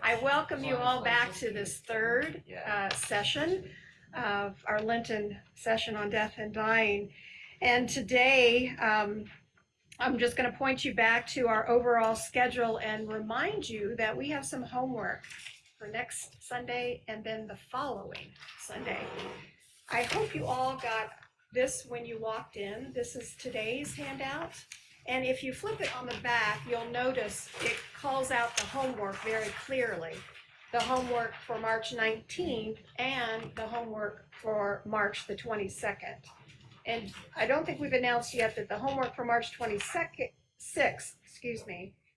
I welcome you all back to this third session of our Lenten session on death and dying. And today, I'm just going to point you back to our overall schedule and remind you that we have some homework for next Sunday and then the following Sunday. I hope you all got this when you walked in. This is today's handout. And if you flip it on the back, you'll notice it calls out the homework very clearly. The homework for March 19th and the homework for March the 22nd. And I don't think we've announced yet that the homework for March 26th,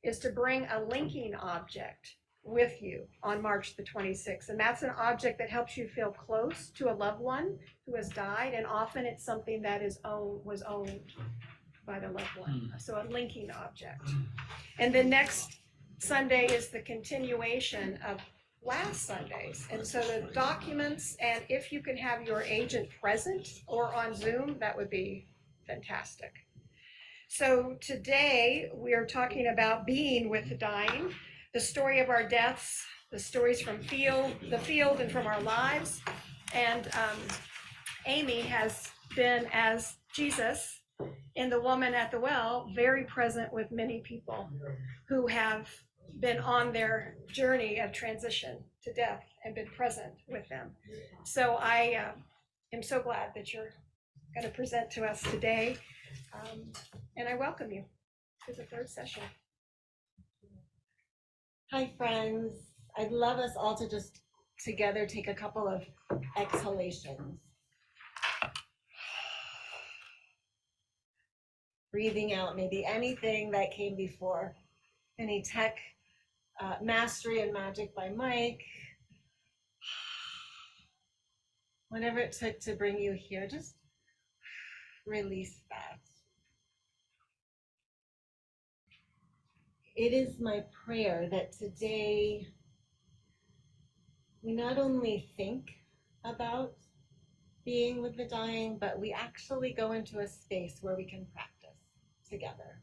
is to bring a linking object with you on March the 26th. And that's an object that helps you feel close to a loved one who has died. And often it's something that was owned by the loved one. So a linking object. And then next Sunday is the continuation of last Sundays. And so the documents, and if you can have your agent present or on Zoom, that would be fantastic. So today we are talking about being with the dying, the story of our deaths, the stories from the field and from our lives. And Amy has been, as Jesus in The Woman at the Well, very present with many people who have been on their journey of transition to death and been present with them. So I am so glad that you're going to present to us today. And I welcome you to the third session. Hi, friends. I'd love us all to just together take a couple of exhalations. Breathing out maybe anything that came before, any tech, mastery and magic by Mike. Whatever it took to bring you here, just release that. It is my prayer that today we not only think about being with the dying, but we actually go into a space where we can practice together.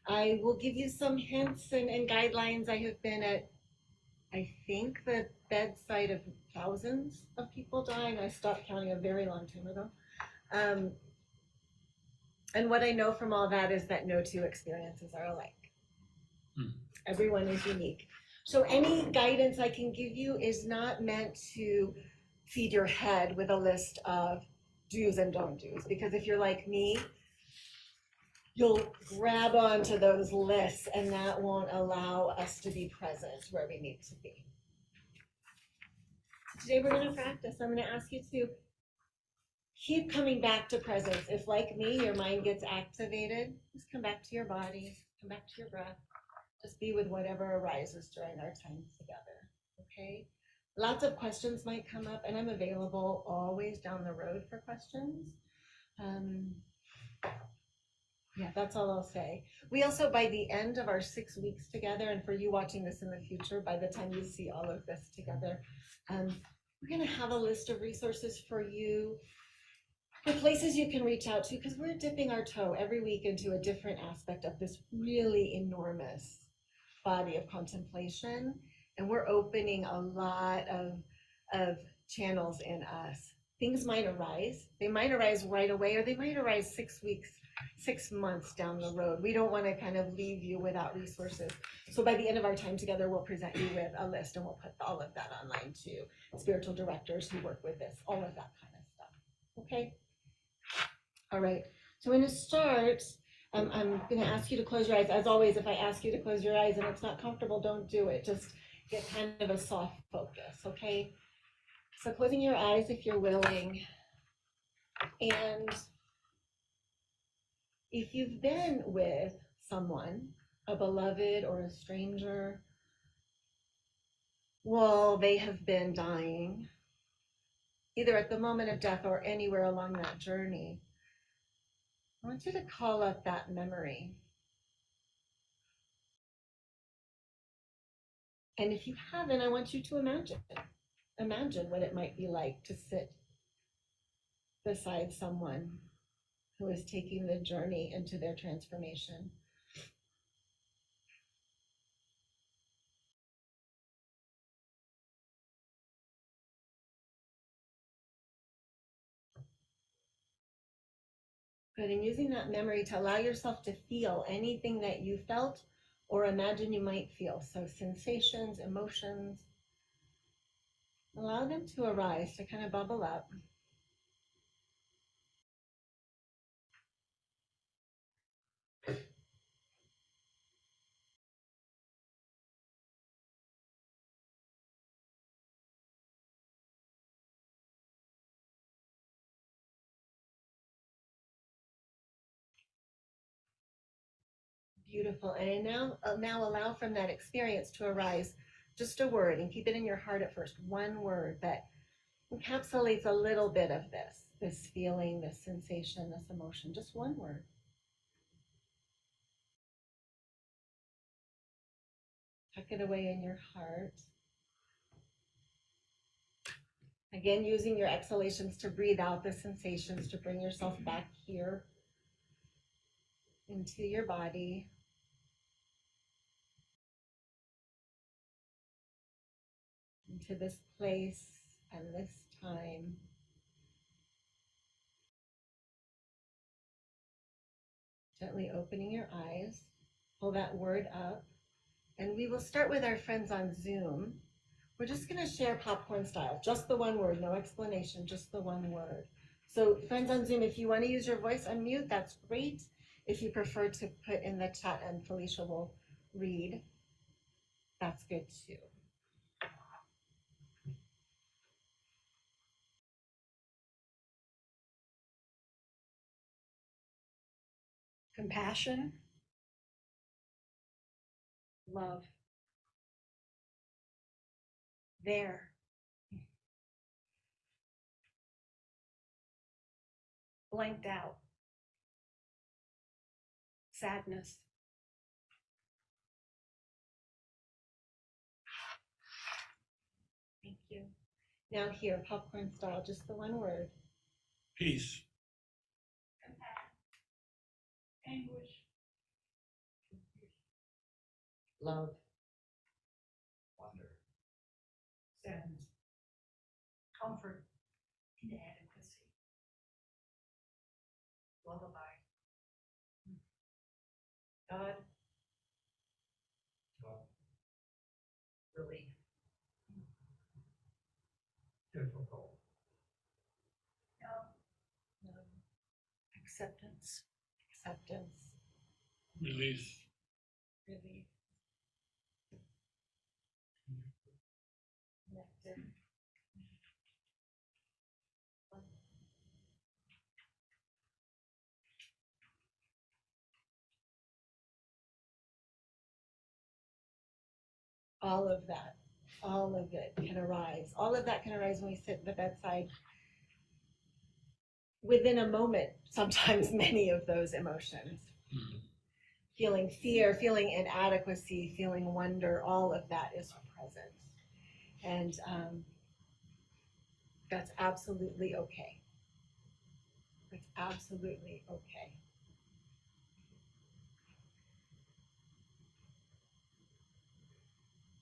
I will give you some hints and guidelines. I have been at, I think, the bedside of thousands of people dying. I stopped counting a very long time ago. And what I know from all that is that no two experiences are alike. Everyone is unique. So any guidance I can give you is not meant to feed your head with a list of do's and don't do's, because if you're like me, you'll grab onto those lists and that won't allow us to be present where we need to be. Today we're going to practice. I'm going to ask you to keep coming back to presence. If, like me, your mind gets activated, just come back to your body, come back to your breath. Just be with whatever arises during our time together, okay? Lots of questions might come up, and I'm available always down the road for questions. Yeah, that's all I'll say. We also, by the end of our 6 weeks together, and for you watching this in the future, by the time you see all of this together, we're going to have a list of resources for you, the places you can reach out to, because we're dipping our toe every week into a different aspect of this really enormous body of contemplation, and we're opening a lot of channels in us. Things might arise. They might arise right away, or they might arise 6 weeks, 6 months down the road. We don't want to kind of leave you without resources. So by the end of our time together, we'll present you with a list, and we'll put all of that online too. Spiritual directors who work with this, all of that kind of stuff. Okay? All right. So I'm going to start. I'm going to ask you to close your eyes. As always, if I ask you to close your eyes and it's not comfortable, don't do it. Just get kind of a soft focus, okay? So closing your eyes if you're willing. And if you've been with someone, a beloved or a stranger, while they have been dying, either at the moment of death or anywhere along that journey, I want you to call up that memory. And if you haven't, I want you to imagine what it might be like to sit beside someone who is taking the journey into their transformation. Good, and using that memory to allow yourself to feel anything that you felt or imagine you might feel. So sensations, emotions, allow them to arise, to kind of bubble up. Beautiful. And now allow from that experience to arise just a word, and keep it in your heart at first. One word that encapsulates a little bit of this feeling, this sensation, this emotion. Just one word. Tuck it away in your heart. Again, using your exhalations to breathe out the sensations, to bring yourself back here into your body. Into this place and this time. Gently opening your eyes. Pull that word up. And we will start with our friends on Zoom. We're just going to share popcorn style, just the one word, no explanation, just the one word. So friends on Zoom, if you want to use your voice unmute, that's great. If you prefer to put in the chat and Felicia will read, that's good too. Compassion, love. There. Blanked out. Sadness. Thank you. Now here, popcorn style, just the one word. Peace. Anguish. Love. Wonder. Sadness. Comfort. Inadequacy. Lullaby. God. Relief. Difficult. No. Acceptance. Acceptance. Release. Relief. Connected. All of that, all of it can arise. All of that can arise when we sit at the bedside. Within a moment, sometimes many of those emotions. Mhm. Feeling fear, feeling inadequacy, feeling wonder, all of that is present. And that's absolutely okay. It's absolutely okay.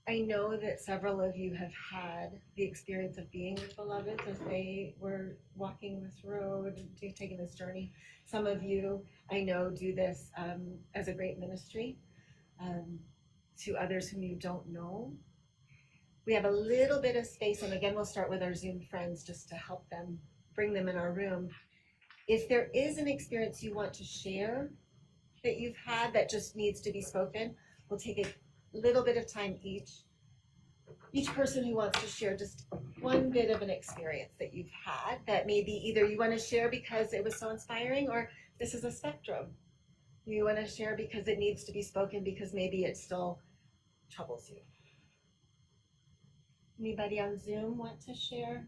I know that several of you have had the experience of being with beloveds as they were walking this road, taking this journey. Some of you, I know, do this as a great ministry to others whom you don't know. We have a little bit of space, and again, we'll start with our Zoom friends just to help them, bring them in our room. If there is an experience you want to share that you've had that just needs to be spoken, we'll take a little bit of time each person who wants to share just one bit of an experience that you've had that maybe either you want to share because it was so inspiring, or this is a spectrum. You want to share because it needs to be spoken because maybe it still troubles you. Anybody on Zoom want to share?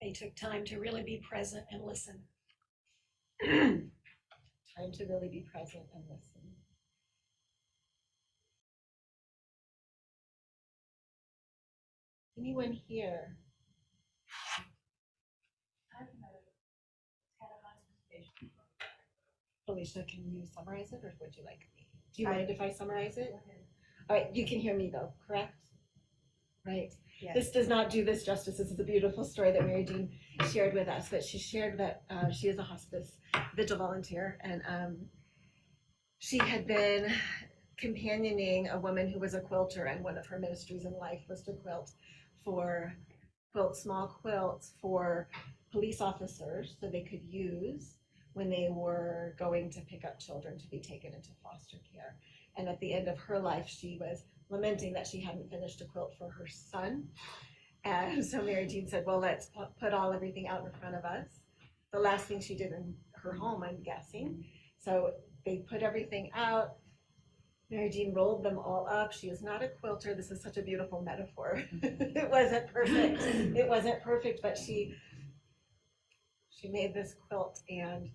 They took time to really be present and listen. Time to really be present and listen. Anyone here? Alicia, can you summarize it or would you like me? Do you mind if I summarize it? All right, you can hear me though, correct? Right. Yes. This does not do this justice. This is a beautiful story that Mary Jean shared with us, but she shared that she is a hospice vigil volunteer and she had been companioning a woman who was a quilter, and one of her ministries in life was to quilt small quilts for police officers so they could use when they were going to pick up children to be taken into foster care. And at the end of her life, she was lamenting that she hadn't finished a quilt for her son. And so Mary Jean said, well, let's put everything out in front of us. The last thing she did in her home, I'm guessing. So they put everything out. Mary Jean rolled them all up. She is not a quilter. This is such a beautiful metaphor. It wasn't perfect. It wasn't perfect, but she made this quilt, and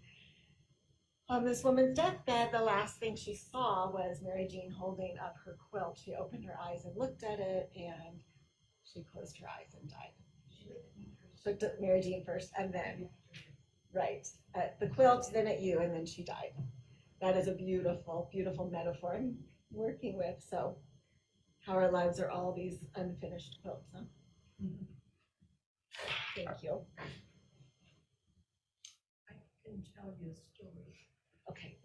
on this woman's deathbed, the last thing she saw was Mary Jean holding up her quilt. She opened her eyes and looked at it, and she closed her eyes and died. She looked at Mary Jean first, and then, right, at the quilt, then at you, and then she died. That is a beautiful, beautiful metaphor I'm working with. So how our lives are all these unfinished quilts, huh? Thank you. I can tell you a story. Okay,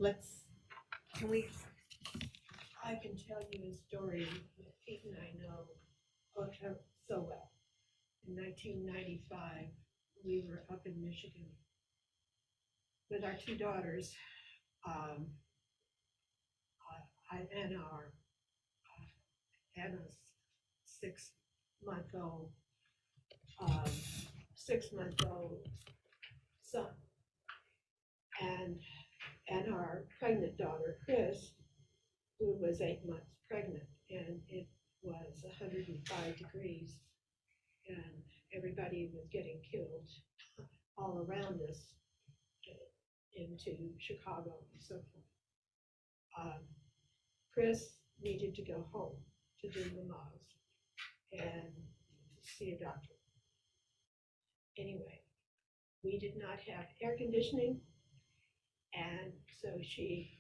I can tell you a story that Pete and I know so well. In 1995, we were up in Michigan with our two daughters, Anna's 6-month-old son, and our pregnant daughter, Chris, who was 8 months pregnant, and it was 105 degrees, and everybody was getting killed all around us into Chicago and so forth. Chris needed to go home to do Lamaze and to see a doctor. Anyway, we did not have air conditioning, and so she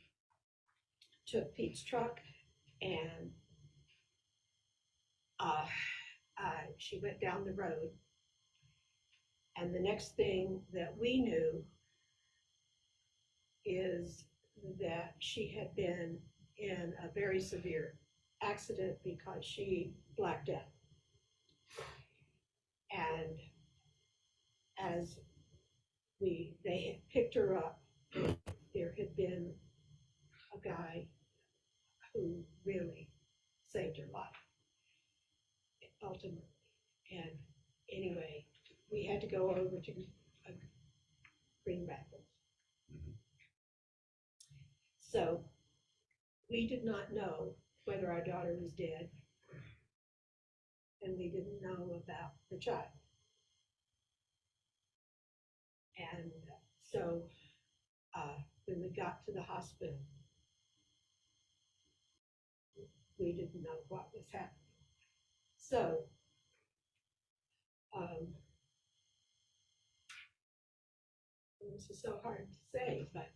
took Pete's truck and she went down the road. And the next thing that we knew is that she had been in a very severe accident because she blacked out. And as they had picked her up, there had been a guy who really saved her life, ultimately. And anyway, we had to go over to Green Rapids. So we did not know whether our daughter was dead, and we didn't know about the child. And so when we got to the hospital, we didn't know what was happening. So this is so hard to say, but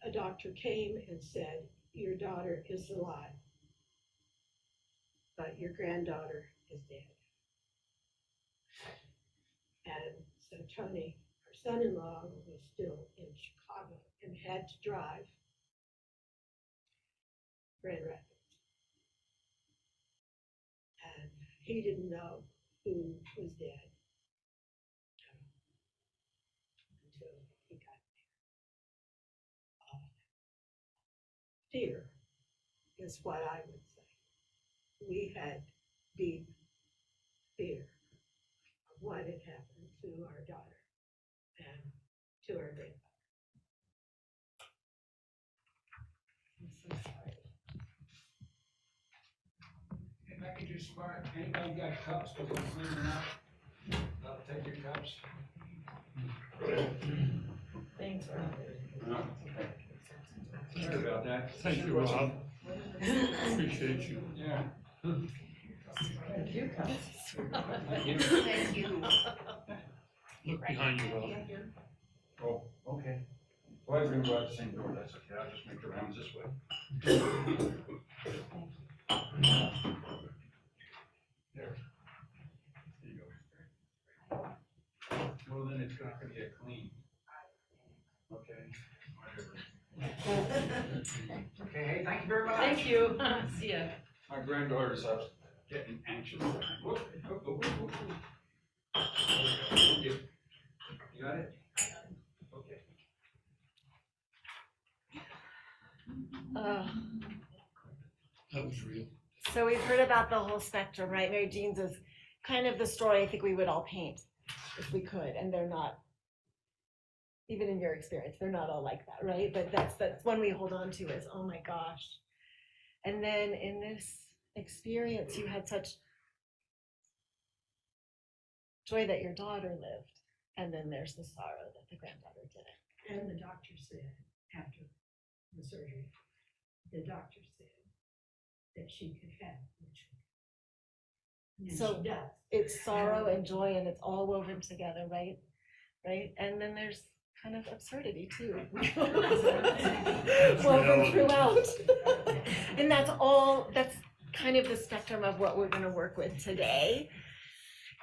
a doctor came and said, your daughter is alive, but your granddaughter is dead. And so Tony, our son-in-law, was still in Chicago and had to drive Grand Rapids. And he didn't know who was dead until he got there. Fear is what I would say. We had deep fear of what had happened to our daughter and to our granddaughter. I'm so sorry. If I could just spark, anybody got cups, we can clean them up. I'll take your cups. Thanks, Robert. Sorry about that. Thank you, Rob. Appreciate you. Yeah. Thank you. Look behind you, Will. Oh, okay. Well, we're gonna go out the same door, that's okay, I'll just make the rounds this way. There. There you go. Well, then it's not gonna get clean. Okay, whatever. Okay, hey, thank you very much. Thank you. See ya. My granddaughter's up, getting anxious. Whoop, whoop, whoop, whoop, whoop. There we go. You you got it? Okay. That was real. So we've heard about the whole spectrum, right? Mary Jean's is kind of the story I think we would all paint if we could, and they're not, even in your experience, they're not all like that, right? But that's one we hold on to is, oh my gosh. And then in this experience, you had such joy that your daughter lived, and then there's the sorrow that the granddaughter didn't. And the doctor said after the surgery, the doctor said that she could have the children. And So- she does. It's sorrow and joy, and it's all woven together, right? Right? And then there's kind of absurdity too. Woven throughout. And that's kind of the spectrum of what we're gonna work with today.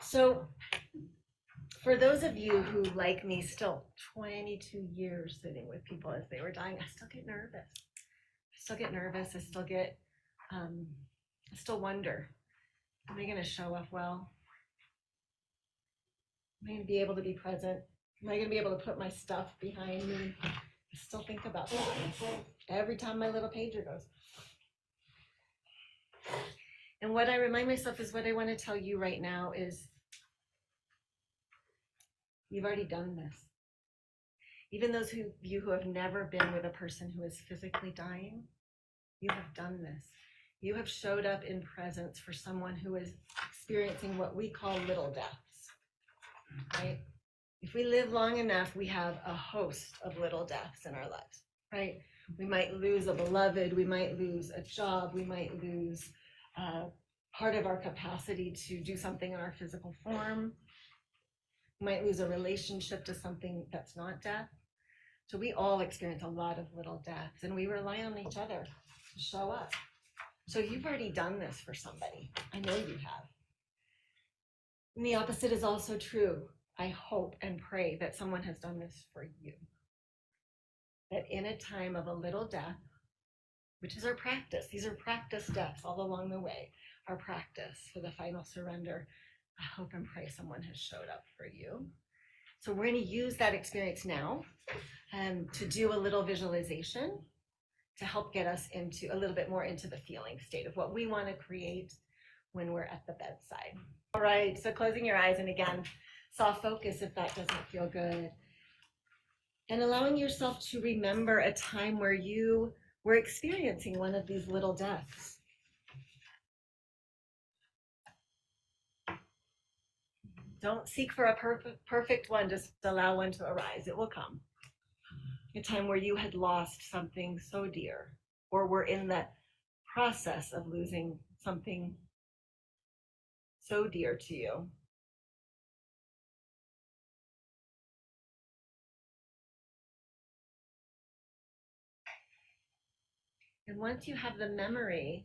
So for those of you who, like me, still 22 years sitting with people as they were dying, I still get nervous. I still wonder, am I gonna show up well? Am I gonna be able to be present? Am I gonna be able to put my stuff behind me? I still think about that every time my little pager goes. And what I remind myself is what I want to tell you right now is you've already done this. Even those of you who have never been with a person who is physically dying, you have done this. You have showed up in presence for someone who is experiencing what we call little deaths, right? If we live long enough, we have a host of little deaths in our lives, right? We might lose a beloved, we might lose a job, we might lose part of our capacity to do something in our physical form. We might lose a relationship to something that's not death. So we all experience a lot of little deaths, and we rely on each other to show up. So you've already done this for somebody. I know you have. And the opposite is also true. I hope and pray that someone has done this for you. That in a time of a little death, which is our practice, these are practice deaths all along the way, our practice for the final surrender, I hope and pray someone has showed up for you. So we're going to use that experience now to do a little visualization to help get us into a little bit more into the feeling state of what we want to create when we're at the bedside. All right, so closing your eyes, and again, soft focus if that doesn't feel good. And allowing yourself to remember a time where you were experiencing one of these little deaths. Don't seek for a perfect one, just allow one to arise. It will come. A time where you had lost something so dear, or were in the process of losing something so dear to you. And once you have the memory,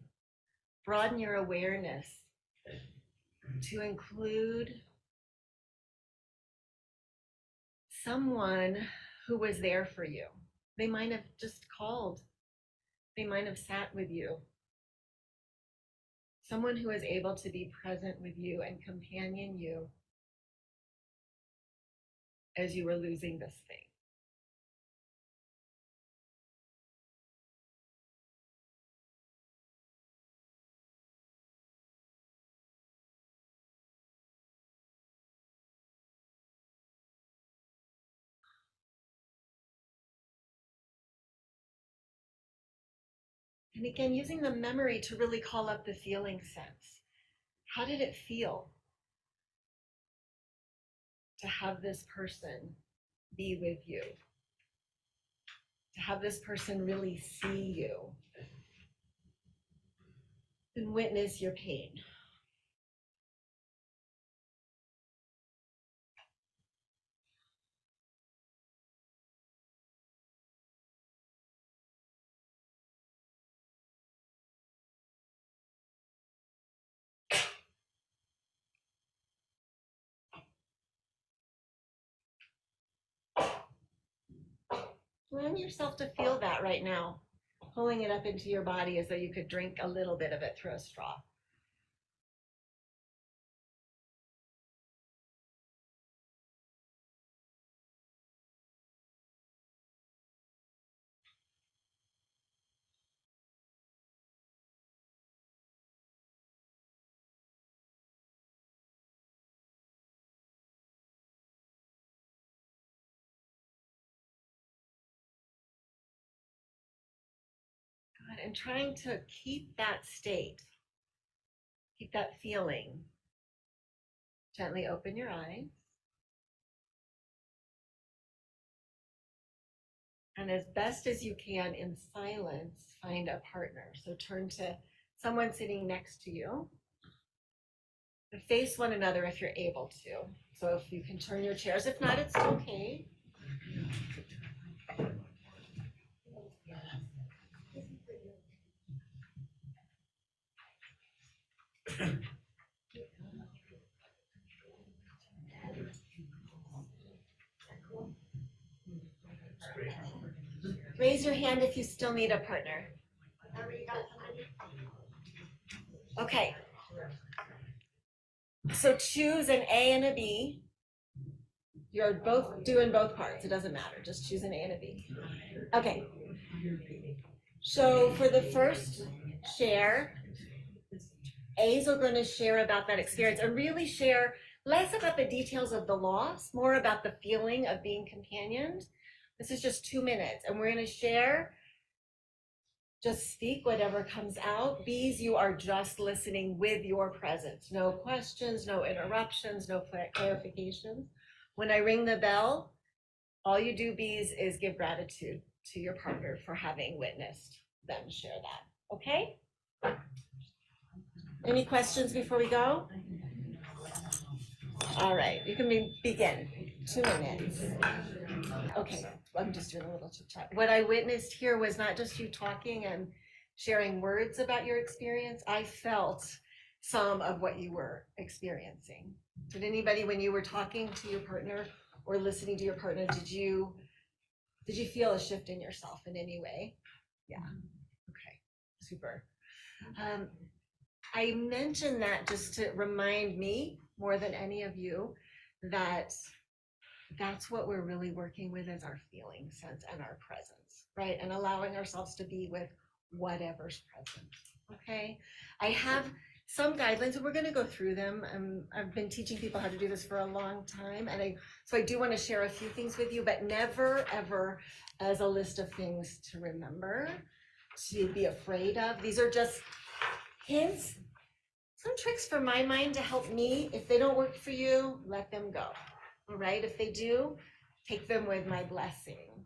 broaden your awareness to include someone who was there for you. They might have just called. They might have sat with you. Someone who is able to be present with you and companion you as you were losing this thing. And again, using the memory to really call up the feeling sense. How did it feel to have this person be with you? To have this person really see you and witness your pain. Allow yourself to feel that right now, pulling it up into your body as though you could drink a little bit of it through a straw. Good, and trying to keep that state, keep that feeling. Gently open your eyes. And as best as you can in silence, find a partner. So turn to someone sitting next to you. And face one another if you're able to. So if you can turn your chairs, if not, it's okay. Raise your hand if you still need a partner. Okay. So choose an A and a B. You're both doing both parts. It doesn't matter. Just choose an A and a B. Okay. So for the first share, A's are going to share about that experience and really share less about the details of the loss, more about the feeling of being companioned. This is just 2 minutes, and we're going to share. Just speak whatever comes out. B's, you are just listening with your presence. No questions, no interruptions, no clarifications. When I ring the bell, all you do, B's, is give gratitude to your partner for having witnessed them share that. Okay? Any questions before we go? All right, you can begin. 2 minutes. Okay, I'm just doing a little chit chat. What I witnessed here was not just you talking and sharing words about your experience. I felt some of what you were experiencing. Did anybody, when you were talking to your partner or listening to your partner, did you feel a shift in yourself in any way? Yeah. Okay, super. I mentioned that just to remind me more than any of you that that's what we're really working with is our feeling sense and our presence, right? And allowing ourselves to be with whatever's present, okay? I have some guidelines and we're gonna go through them. I've been teaching people how to do this for a long time. And so I do wanna share a few things with you, but never ever as a list of things to remember, to be afraid of. These are just hints, some tricks for my mind to help me. If they don't work for you, let them go. All right, if they do, take them with my blessing.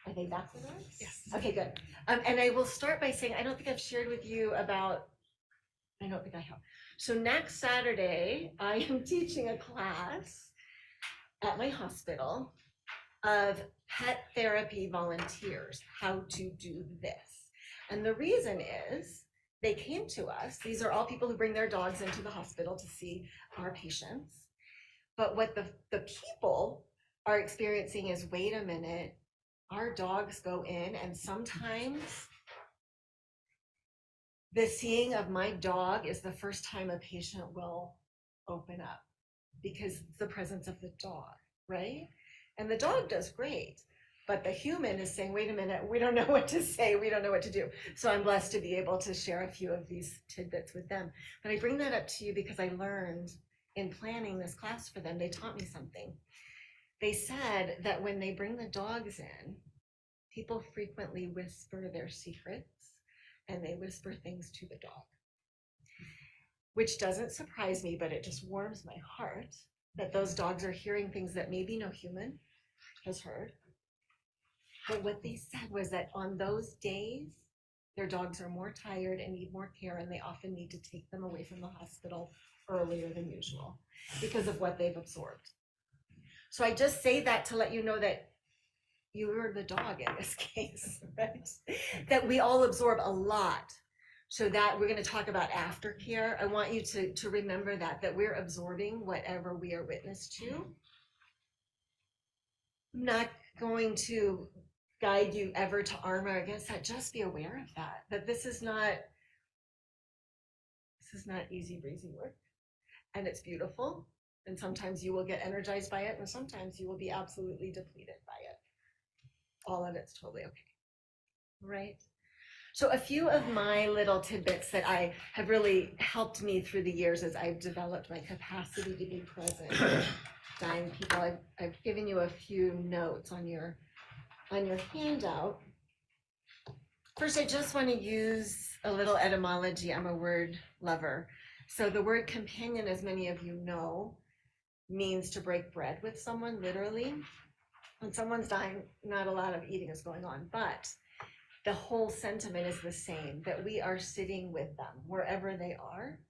Are they back with us? Yes. Okay, good. And I will start by saying, I don't think I've shared with you about, I don't think I have. So next Saturday, I am teaching a class at my hospital of pet therapy volunteers, how to do this. And the reason is, they came to us, these are all people who bring their dogs into the hospital to see our patients. But what the people are experiencing is, wait a minute, our dogs go in and sometimes the seeing of my dog is the first time a patient will open up because it's the presence of the dog, right? And the dog does great, but the human is saying, wait a minute, we don't know what to say, we don't know what to do. So I'm blessed to be able to share a few of these tidbits with them. But I bring that up to you because I learned in planning this class for them, they taught me something. They said that when they bring the dogs in, people frequently whisper their secrets and they whisper things to the dog, which doesn't surprise me, but it just warms my heart that those dogs are hearing things that maybe no human has heard. But what they said was that on those days, their dogs are more tired and need more care, and they often need to take them away from the hospital earlier than usual because of what they've absorbed. So I just say that to let you know that you're the dog in this case, right? That we all absorb a lot. So that we're going to talk about aftercare. I want you to remember that we're absorbing whatever we are witness to. I'm not going to guide you ever to armor against that, just be aware of that this is not easy breezy work, and it's beautiful, and sometimes you will get energized by it, and sometimes you will be absolutely depleted by it. All of it's totally okay, right? So a few of my little tidbits that I have really helped me through the years as I've developed my capacity to be present with dying people. I've given you a few notes on your handout. First, I just want to use a little etymology. I'm a word lover. So the word companion, as many of you know, means to break bread with someone, literally. When someone's dying, not a lot of eating is going on, but the whole sentiment is the same, that we are sitting with them wherever they are,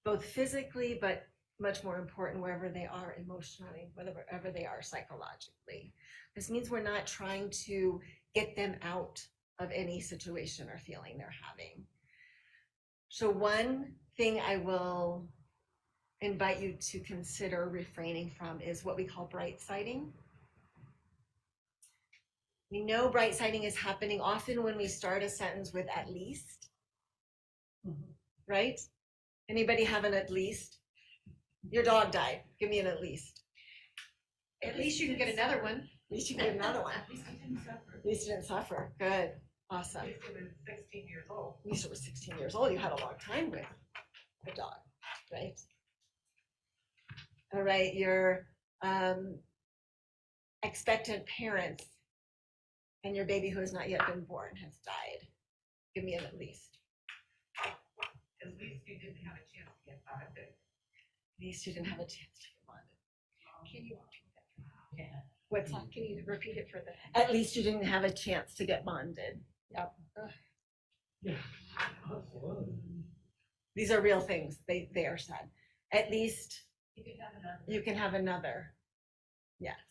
both physically, but much more important, wherever they are emotionally, wherever they are psychologically. This means we're not trying to get them out of any situation or feeling they're having. So one thing I will invite you to consider refraining from is what we call bright siding. We know bright siding is happening often when we start a sentence with at least, right? Anybody have an at least? Your dog died. Give me an at least. At least you can get another one. At least you get another one. At least he didn't suffer. At least you didn't suffer. Good. Awesome. At least he was 16 years old. At least it was 16 years old. You had a long time with the dog, right? All right, your expectant parents and your baby who has not yet been born has died. Give me an at least. At least you didn't have a chance to get bonded. At least you didn't have a chance to get bonded. Can you repeat that? Yeah. What's that? Can you repeat it for the? At least you didn't have a chance to get bonded. Yep. Yeah. Absolutely. These are real things. They are said. At least You could have another. you can have another. Yes.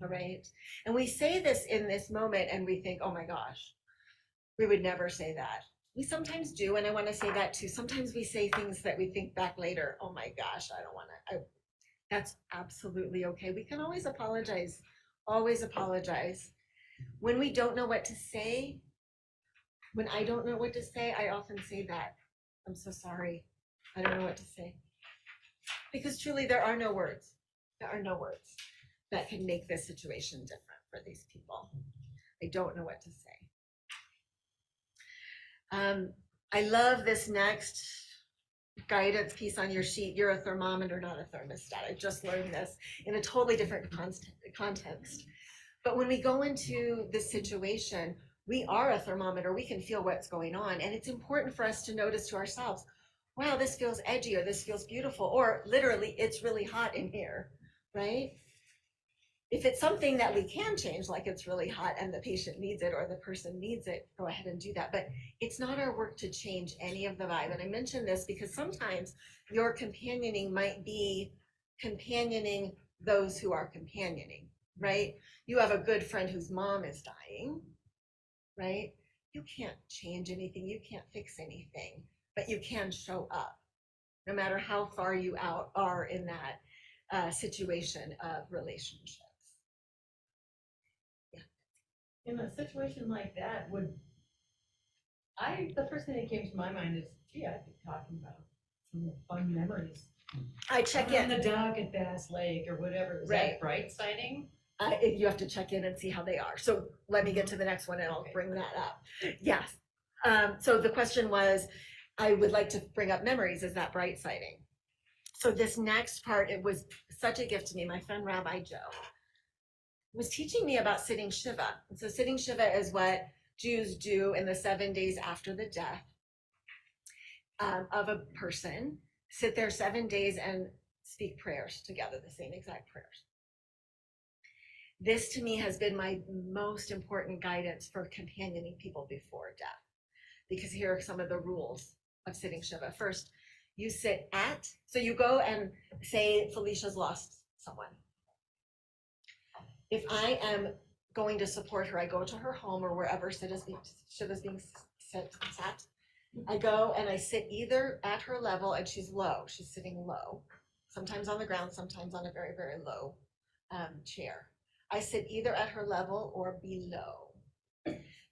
All right. And we say this in this moment and we think, oh my gosh, we would never say that. We sometimes do. And I want to say that too. Sometimes we say things that we think back later, oh my gosh, I don't want to. That's absolutely okay. We can always apologize. Always apologize. When we don't know what to say, when I don't know what to say, I often say that. I'm so sorry. I don't know what to say. Because truly, there are no words. There are no words that can make this situation different for these people. I don't know what to say. I love this next guidance piece on your sheet. You're a thermometer, not a thermostat. I just learned this in a totally different context. But when we go into this situation, we are a thermometer. We can feel what's going on. And it's important for us to notice to ourselves, wow, this feels edgy, or this feels beautiful, or literally, it's really hot in here, right? If it's something that we can change, like it's really hot and the patient needs it or the person needs it, go ahead and do that. But it's not our work to change any of the vibe. And I mention this because sometimes your companioning might be companioning those who are companioning, right? You have a good friend whose mom is dying, right? You can't change anything. You can't fix anything, but you can show up no matter how far you are in that situation of relationships. In a situation like that, the first thing that came to my mind is, gee, I'd be talking about some fun memories. I check On in. the dock at Bass Lake or whatever. Is Right. that bright sighting? You have to check in and see how they are. So let me get to the next one and I'll Okay. bring that up. Yes. So the question was, I would like to bring up memories. Is that bright sighting? So this next part, it was such a gift to me. My friend Rabbi Joe was teaching me about sitting Shiva. And so sitting Shiva is what Jews do in the 7 days after the death of a person. Sit there 7 days and speak prayers together, the same exact prayers. This to me has been my most important guidance for companioning people before death, because here are some of the rules of sitting Shiva. First, you sit so you go and say Felicia's lost someone. If I am going to support her, I go to her home or wherever Shiva's being sat. I go and I sit either at her level, and she's low. She's sitting low, sometimes on the ground, sometimes on a very, very low chair. I sit either at her level or below.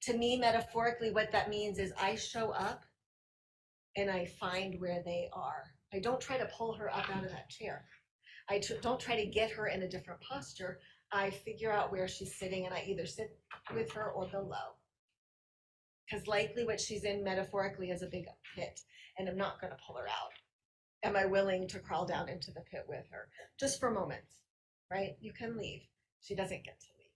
To me, metaphorically, what that means is I show up and I find where they are. I don't try to pull her up out of that chair. Don't try to get her in a different posture. I figure out where she's sitting and I either sit with her or below. Because likely what she's in metaphorically is a big pit, and I'm not going to pull her out. Am I willing to crawl down into the pit with her? Just for moments, right? You can leave. She doesn't get to leave.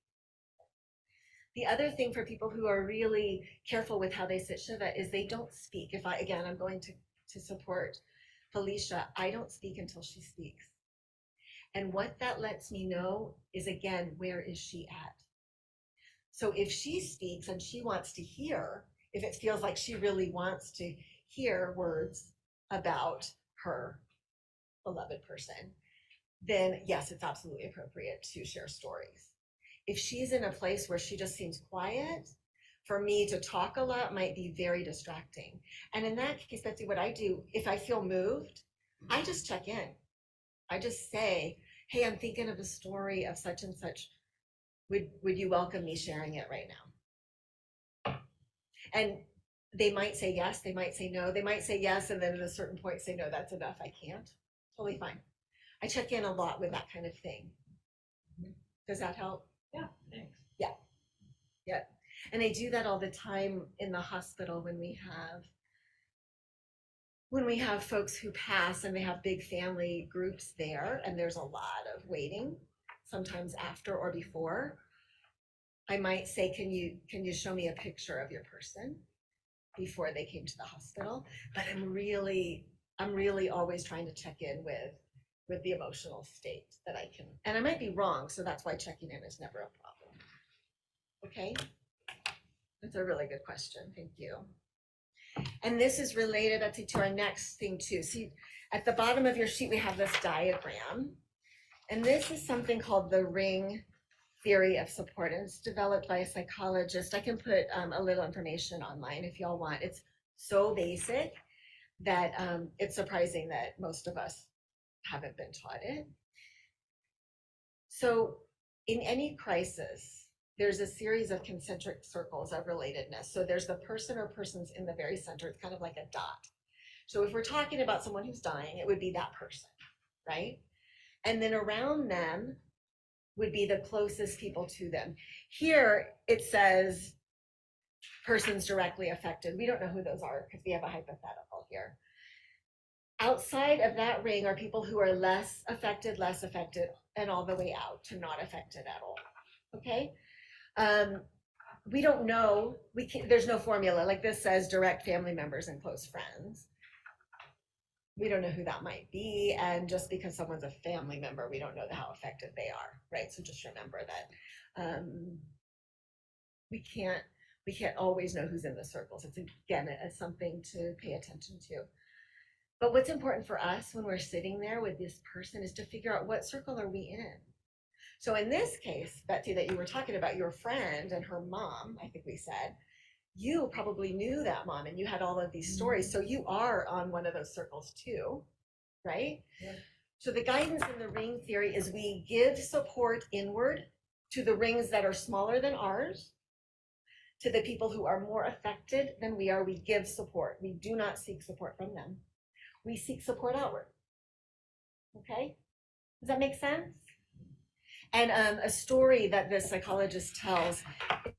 The other thing for people who are really careful with how they sit Shiva is they don't speak. I'm going to support Felicia, I don't speak until she speaks. And what that lets me know is, again, where is she at? So if she speaks and she wants to hear, if it feels like she really wants to hear words about her beloved person, then yes, it's absolutely appropriate to share stories. If she's in a place where she just seems quiet, for me to talk a lot might be very distracting. And in that case, Betsy, what I do, if I feel moved, I just check in. I just say, hey, I'm thinking of a story of such and such. Would you welcome me sharing it right now? And they might say yes, they might say no, they might say yes, and then at a certain point say, no, that's enough, I can't. Totally fine. I check in a lot with that kind of thing. Does that help? Yeah, thanks. Yeah. And I do that all the time in the hospital when we have folks who pass and they have big family groups there and there's a lot of waiting, sometimes after or before. I might say, can you show me a picture of your person before they came to the hospital? But I'm really always trying to check in with the emotional state that I can, and I might be wrong, so that's why checking in is never a problem. Okay? That's a really good question, thank you. And this is related, Betsy, to our next thing too. See, at the bottom of your sheet, we have this diagram. And this is something called the ring theory of support. And it's developed by a psychologist. I can put a little information online if y'all want. It's so basic that it's surprising that most of us haven't been taught it. So in any crisis, there's a series of concentric circles of relatedness. So there's the person or persons in the very center. It's kind of like a dot. So if we're talking about someone who's dying, it would be that person, right? And then around them would be the closest people to them. Here it says persons directly affected. We don't know who those are because we have a hypothetical here. Outside of that ring are people who are less affected, and all the way out to not affected at all, okay? We don't know, there's no formula, like this says direct family members and close friends. We don't know who that might be, and just because someone's a family member, we don't know how affected they are, right? So just remember that we can't always know who's in the circles. It's, again, it's something to pay attention to. But what's important for us when we're sitting there with this person is to figure out what circle are we in. So in this case, Betsy, that you were talking about, your friend and her mom, I think we said, you probably knew that mom and you had all of these stories. So you are on one of those circles too, right? Yeah. So the guidance in the ring theory is we give support inward to the rings that are smaller than ours, to the people who are more affected than we are. We give support. We do not seek support from them. We seek support outward. Okay? Does that make sense? And a story that this psychologist tells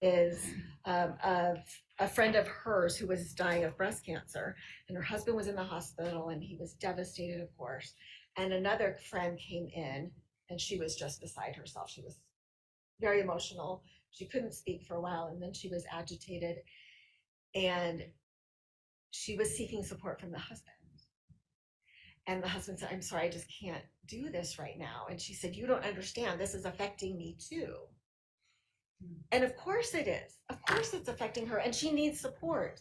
is of a friend of hers who was dying of breast cancer, and her husband was in the hospital and he was devastated, of course. And another friend came in and she was just beside herself. She was very emotional. She couldn't speak for a while, and then she was agitated, and she was seeking support from the husband. And the husband said, I'm sorry, I just can't do this right now. And she said, you don't understand, this is affecting me too. And of course it is. Of course it's affecting her, and she needs support.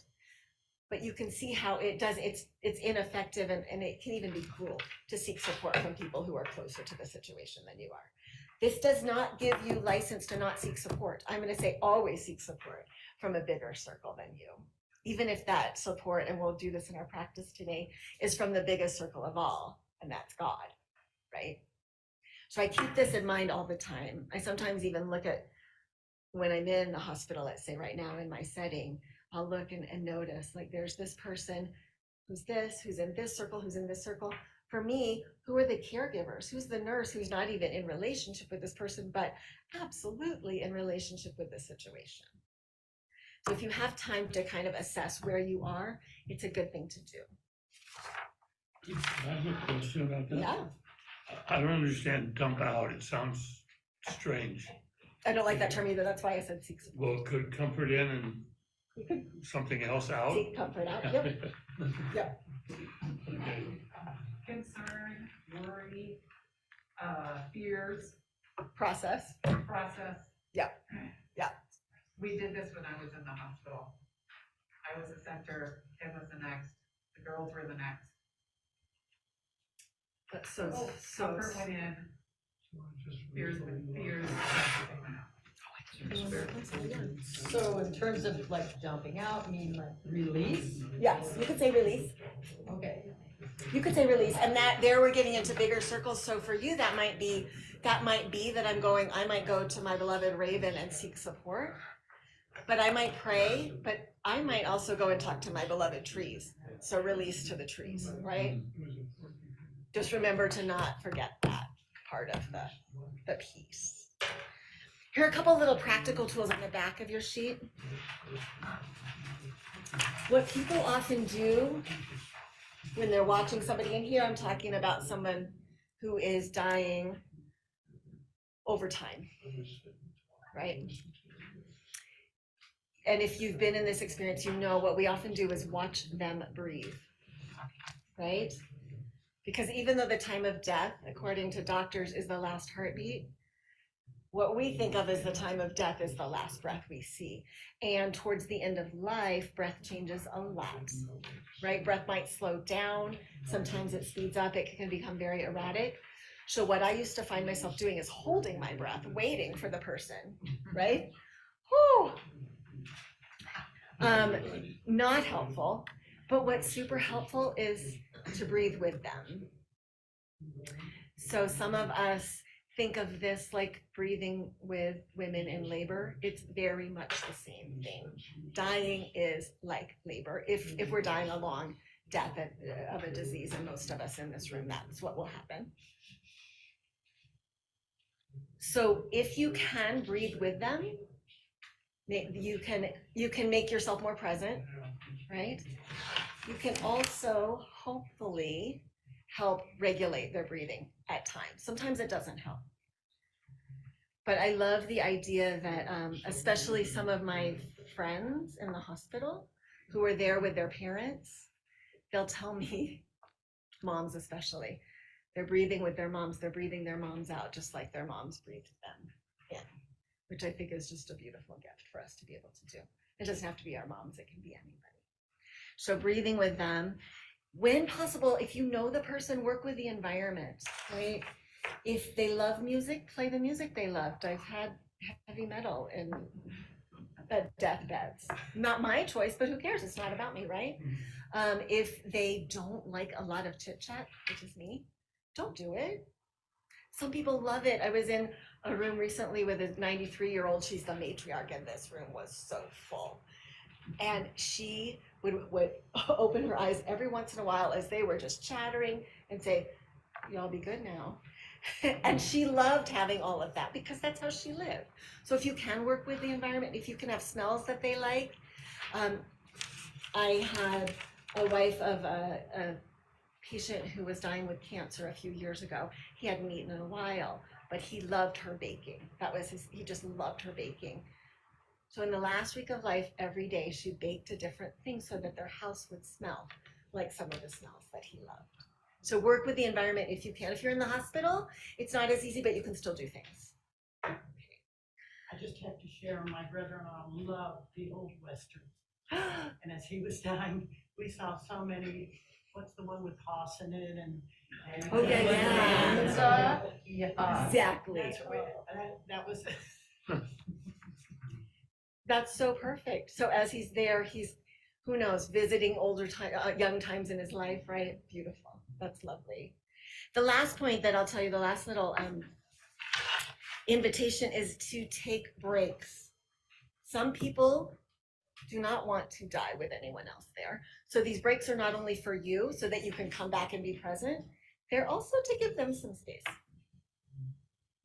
But you can see how it does, it's ineffective, and it can even be cruel to seek support from people who are closer to the situation than you are. This does not give you license to not seek support. I'm going to say always seek support from a bigger circle than you. Even if that support, and we'll do this in our practice today, is from the biggest circle of all, and that's God, right? So I keep this in mind all the time. I sometimes even look at when I'm in the hospital, let's say right now in my setting, I'll look and notice like there's this person who's in this circle, who's in this circle. For me, who are the caregivers? Who's the nurse who's not even in relationship with this person, but absolutely in relationship with the situation? So if you have time to kind of assess where you are, it's a good thing to do. I have a question about that. Yeah, I don't understand dump out. It sounds strange. I don't like that term either. That's why I said seek support. Well, could comfort in and You could something else out? seek comfort out. Yep. Yep. Okay. Concern, worry, fears, Process. process. Yeah. Yeah. We did this when I was in the hospital. I was a center, Ken was the next, the girls were the next. That's so. Comfort went in, fears, everything went out. So in terms of like dumping out, mean like release? Yes, you could say release. Okay. You could say release, and that there we're getting into bigger circles. So for you, that might be that I might go to my beloved Raven and seek support. But I might pray, but I might also go and talk to my beloved trees. So release to the trees, right? Just remember to not forget that part of the piece. Here are a couple little practical tools on the back of your sheet. What people often do when they're watching somebody, and here I'm talking about someone who is dying over time, right? And if you've been in this experience, you know what we often do is watch them breathe, right? Because even though the time of death, according to doctors, is the last heartbeat, what we think of as the time of death is the last breath we see. And towards the end of life, breath changes a lot, right? Breath might slow down. Sometimes it speeds up. It can become very erratic. So what I used to find myself doing is holding my breath, waiting for the person, right? Whew. Not helpful, but what's super helpful is to breathe with them. So some of us think of this like breathing with women in labor. It's very much the same thing. Dying is like labor. If we're dying a long death of a disease, and most of us in this room, that's what will happen. So if you can breathe with them, you can make yourself more present, right? You can also hopefully help regulate their breathing at times. Sometimes it doesn't help. But I love the idea that especially some of my friends in the hospital who are there with their parents, they'll tell me, moms especially, they're breathing with their moms, they're breathing their moms out just like their moms breathed them in, which I think is just a beautiful gift for us to be able to do. It doesn't have to be our moms, it can be anybody. So breathing with them, when possible, if you know the person, work with the environment, right? If they love music, play the music they loved. I've had heavy metal in deathbeds. Not my choice, but who cares? It's not about me, right? If they don't like a lot of chit chat, which is me, don't do it. Some people love it. I was in a room recently with a 93-year-old. She's the matriarch, and this room was so full. And she would open her eyes every once in a while as they were just chattering and say, "Y'all be good now." And she loved having all of that because that's how she lived. So if you can work with the environment, if you can have smells that they like. I had a wife of a patient who was dying with cancer a few years ago. He hadn't eaten in a while, but he loved her baking. He just loved her baking. So in the last week of life, every day she baked a different thing so that their house would smell like some of the smells that he loved. So work with the environment if you can. If you're in the hospital, it's not as easy, but you can still do things. I just have to share, my brother-in-law loved the old westerns. And as he was dying, we saw so many, what's the one with Hoss in it and Oh, yeah. Yeah. Exactly. That's right. That was. That's so perfect. So as he's there, he's, who knows, visiting young times in his life, right? Beautiful. That's lovely. The last point that I'll tell you, the last little invitation is to take breaks. Some people do not want to die with anyone else there. So these breaks are not only for you so that you can come back and be present, they're also to give them some space.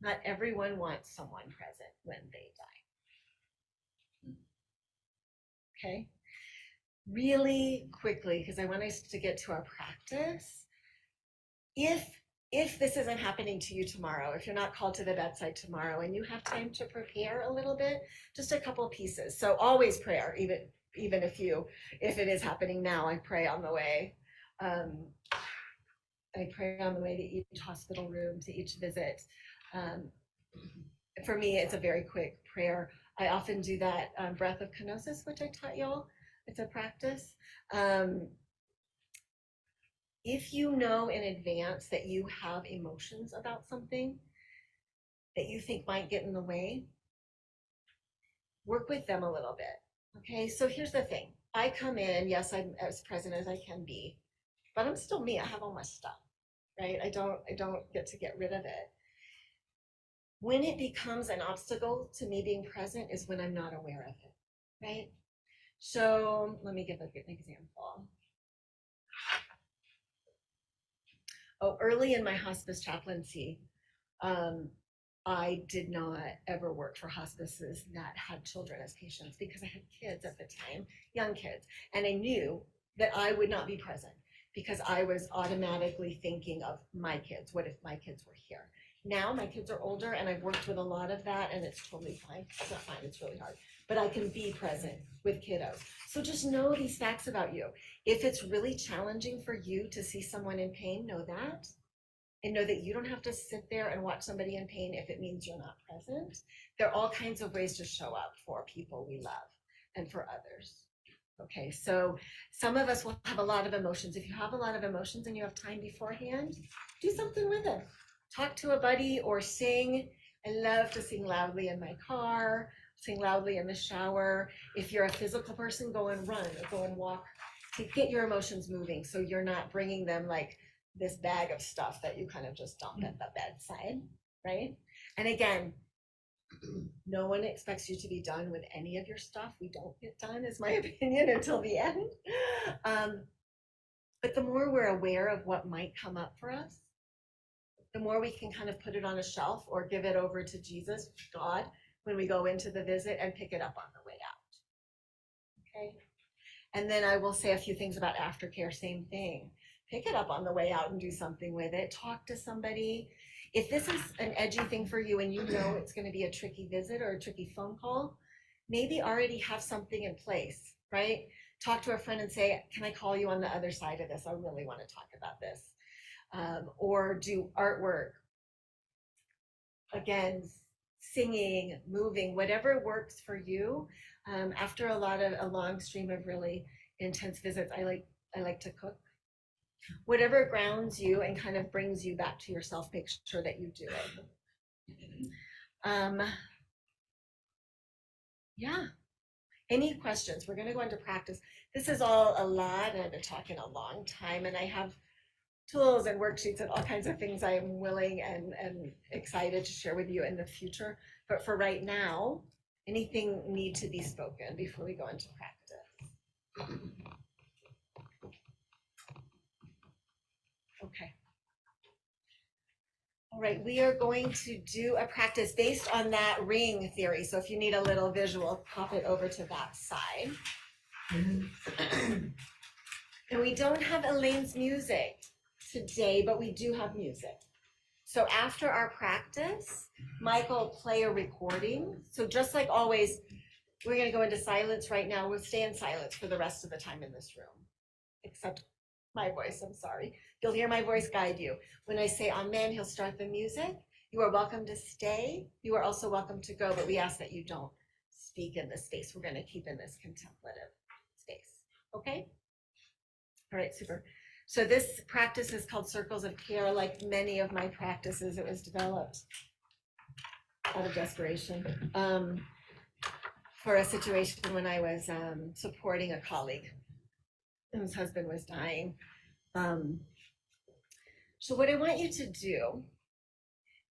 Not everyone wants someone present when they die. Okay? Really quickly, because I want us to get to our practice. If this isn't happening to you tomorrow, if you're not called to the bedside tomorrow and you have time to prepare a little bit, just a couple pieces. So always prayer, even if it is happening now, I pray on the way. I pray on the way to each hospital room, to each visit. For me, it's a very quick prayer. I often do that breath of kenosis, which I taught y'all. It's a practice. If you know in advance that you have emotions about something that you think might get in the way, work with them a little bit. Okay, so here's the thing. I come in, yes, I'm as present as I can be, but I'm still me. I have all my stuff, right? I don't get to get rid of it. When it becomes an obstacle to me being present is when I'm not aware of it, right? So let me give a good example. Early in my hospice chaplaincy, I did not ever work for hospices that had children as patients because I had kids at the time, young kids, and I knew that I would not be present because I was automatically thinking of my kids. What if my kids were here? Now my kids are older and I've worked with a lot of that and it's totally fine. It's not fine, it's really hard, but I can be present with kiddos. So just know these facts about you. If it's really challenging for you to see someone in pain, know that. And know that you don't have to sit there and watch somebody in pain if it means you're not present. There are all kinds of ways to show up for people we love and for others. Okay, so some of us will have a lot of emotions. If you have a lot of emotions and you have time beforehand, do something with it. Talk to a buddy or sing. I love to sing loudly in my car, sing loudly in the shower. If you're a physical person, go and run or go and walk to get your emotions moving so you're not bringing them like this bag of stuff that you kind of just dump at the bedside, right? And again, no one expects you to be done with any of your stuff. We don't get done, is my opinion, until the end. But the more we're aware of what might come up for us, the more we can kind of put it on a shelf or give it over to Jesus, God, when we go into the visit and pick it up on the way out. Okay? And then I will say a few things about aftercare, same thing. Pick it up on the way out and do something with it. Talk to somebody. If this is an edgy thing for you and you know it's going to be a tricky visit or a tricky phone call, maybe already have something in place, right? Talk to a friend and say, can I call you on the other side of this? I really want to talk about this. Or do artwork. Again, singing, moving, whatever works for you. After a long stream of really intense visits, I like to cook. Whatever grounds you and kind of brings you back to yourself, make sure that you do it. Yeah. Any questions? We're going to go into practice. This is all a lot, and I've been talking a long time, and I have tools and worksheets and all kinds of things I am willing and excited to share with you in the future. But for right now, anything need to be spoken before we go into practice? Okay. All right, we are going to do a practice based on that ring theory. So if you need a little visual, pop it over to that side. And we don't have Elaine's music today, but we do have music. So after our practice, Michael will play a recording. So just like always, we're going to go into silence right now. We'll stay in silence for the rest of the time in this room, except my voice, I'm sorry. You'll hear my voice guide you. When I say amen, he'll start the music. You are welcome to stay. You are also welcome to go, but we ask that you don't speak in this space. We're going to keep in this contemplative space. Okay? All right, super. So this practice is called Circles of Care. Like many of my practices, it was developed out of desperation for a situation when I was supporting a colleague whose husband was dying. So what I want you to do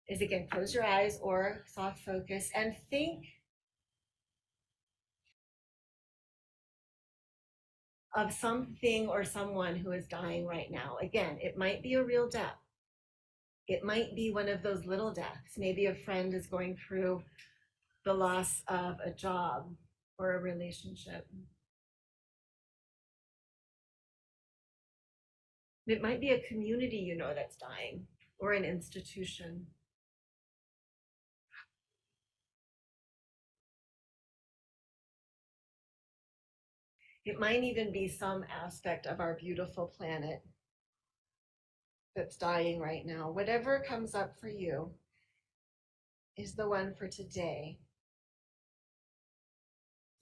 is again, close your eyes or soft focus and think of something or someone who is dying right now. Again, it might be a real death. It might be one of those little deaths. Maybe a friend is going through the loss of a job or a relationship. It might be a community you know that's dying, or an institution. It might even be some aspect of our beautiful planet that's dying right now. Whatever comes up for you is the one for today.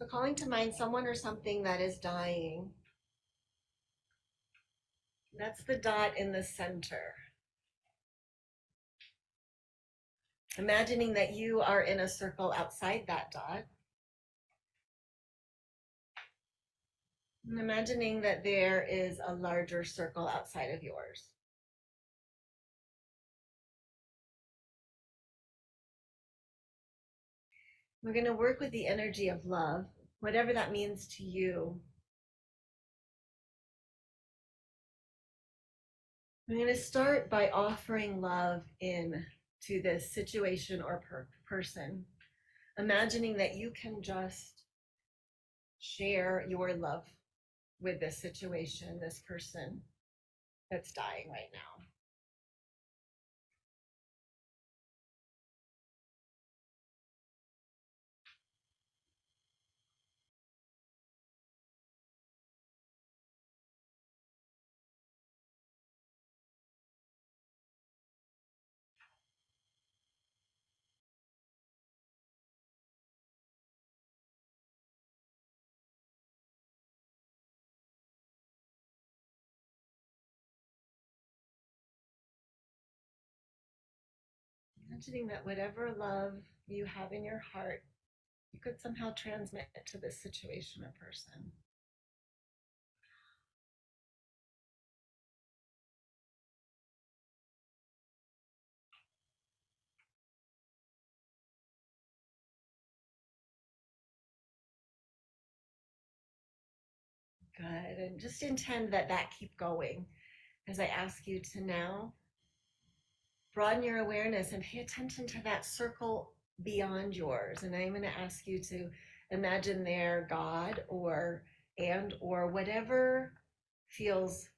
So calling to mind someone or something that is dying. That's the dot in the center. Imagining that you are in a circle outside that dot. And imagining that there is a larger circle outside of yours. We're going to work with the energy of love, whatever that means to you. I'm going to start by offering love in to this situation or person, imagining that you can just share your love with this situation, this person that's dying right now. Imagining that whatever love you have in your heart, you could somehow transmit it to this situation or person. Good, and just intend that that keep going as I ask you to now broaden your awareness and pay attention to that circle beyond yours. And I'm going to ask you to imagine there God or whatever feels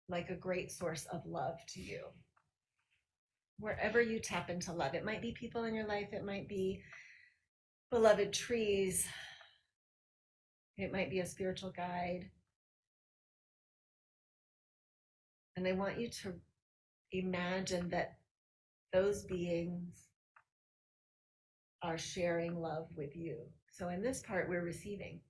like a great source of love to you. Wherever you tap into love, it might be people in your life, it might be beloved trees, it might be a spiritual guide. And I want you to imagine that those beings are sharing love with you. So in this part, we're receiving.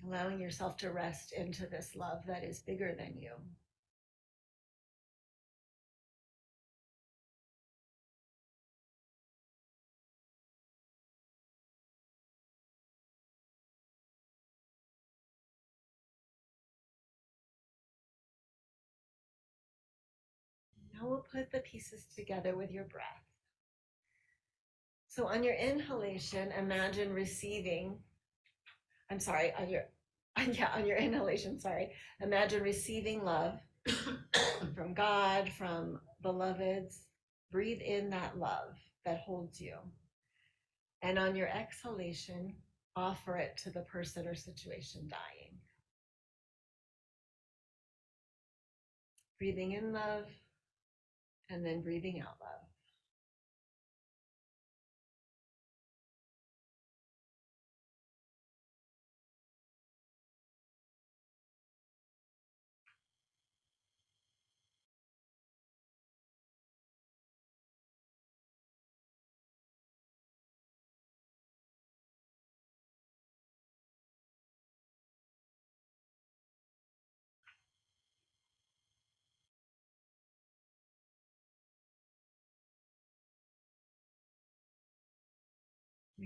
Allowing yourself to rest into this love that is bigger than you. Now we'll put the pieces together with your breath. So on your inhalation, imagine receiving, on your inhalation, imagine receiving love from God, from beloveds. Breathe in that love that holds you. And on your exhalation, offer it to the person or situation dying. Breathing in love, and then breathing out love.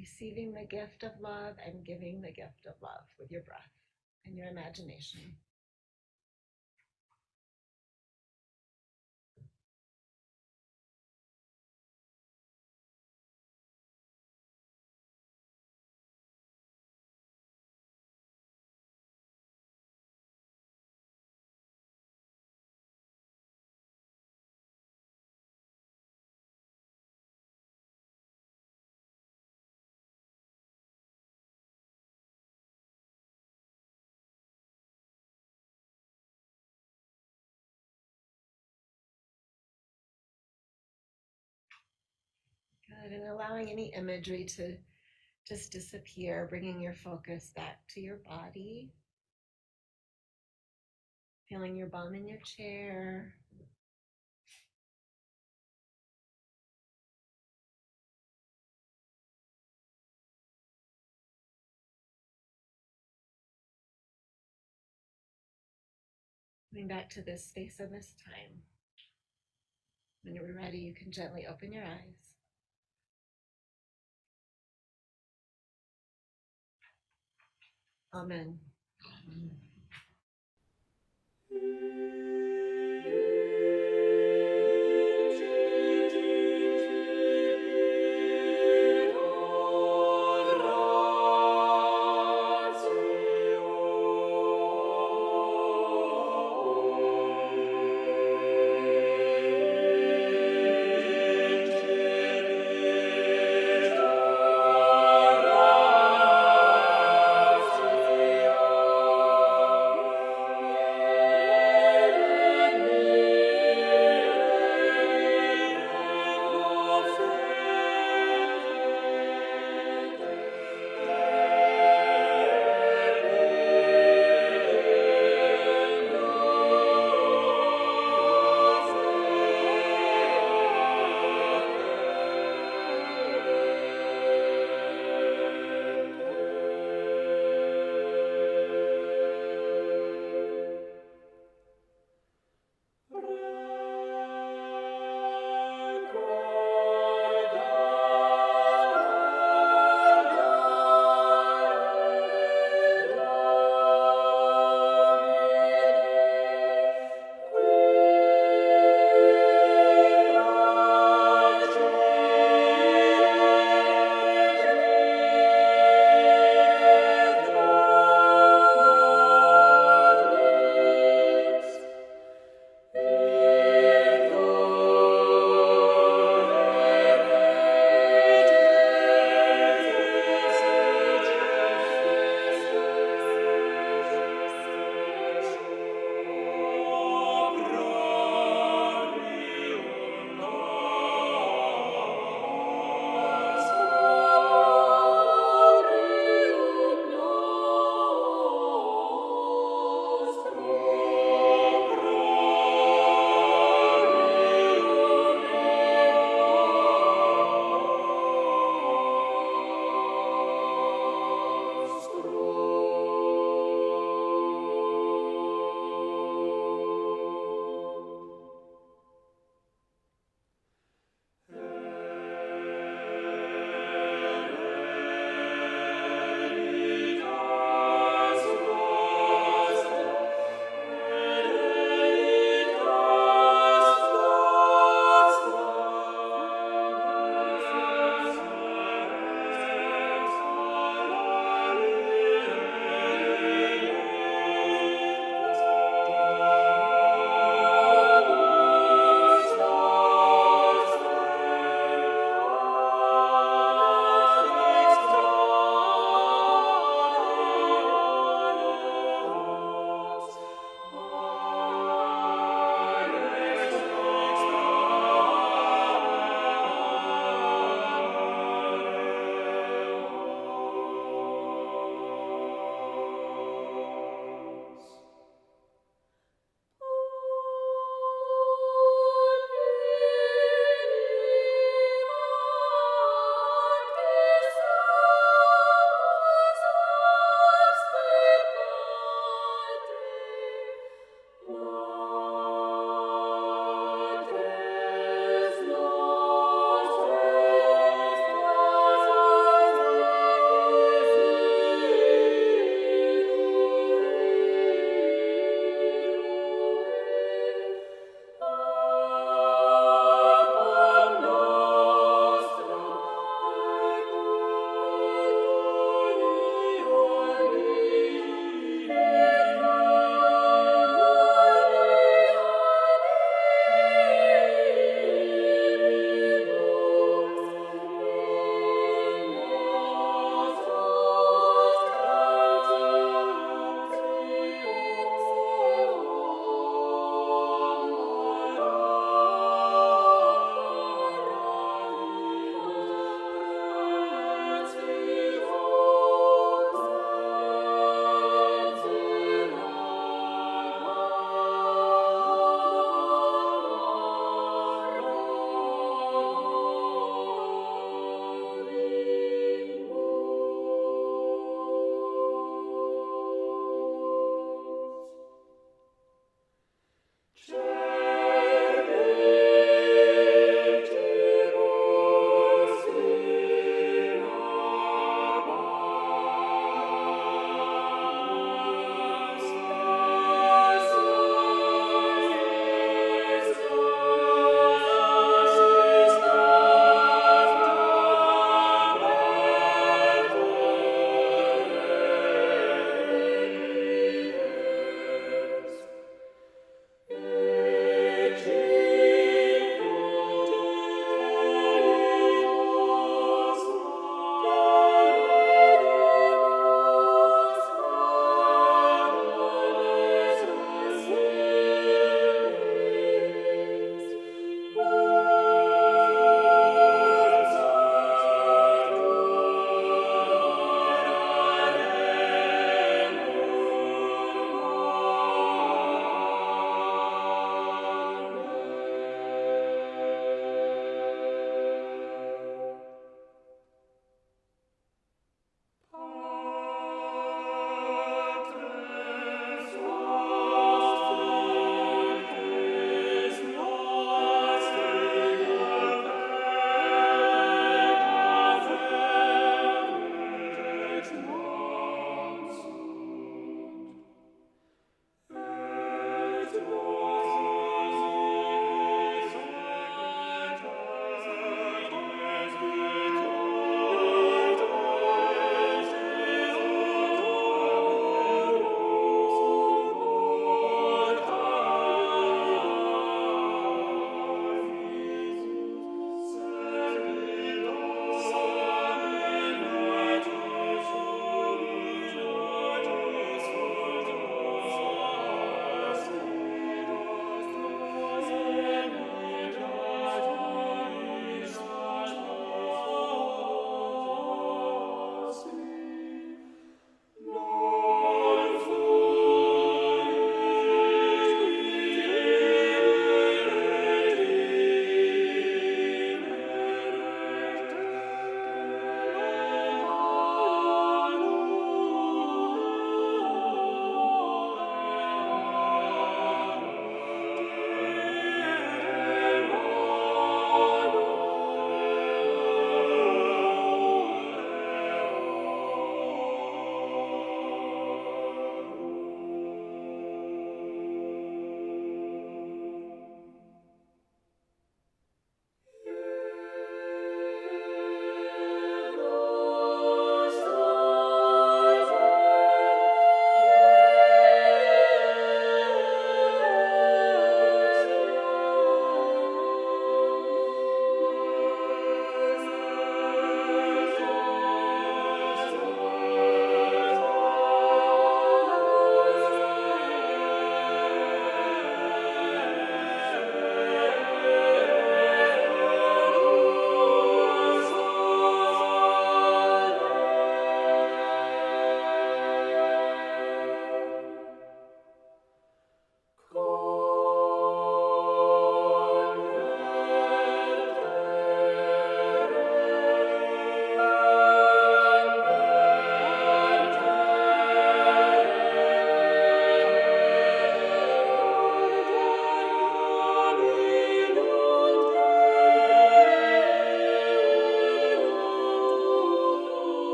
receiving the gift of love and giving the gift of love with your breath and your imagination. Good, and allowing any imagery to just disappear, bringing your focus back to your body. Feeling your bum in your chair. Coming back to this space and this time. When you're ready, you can gently open your eyes. Amen.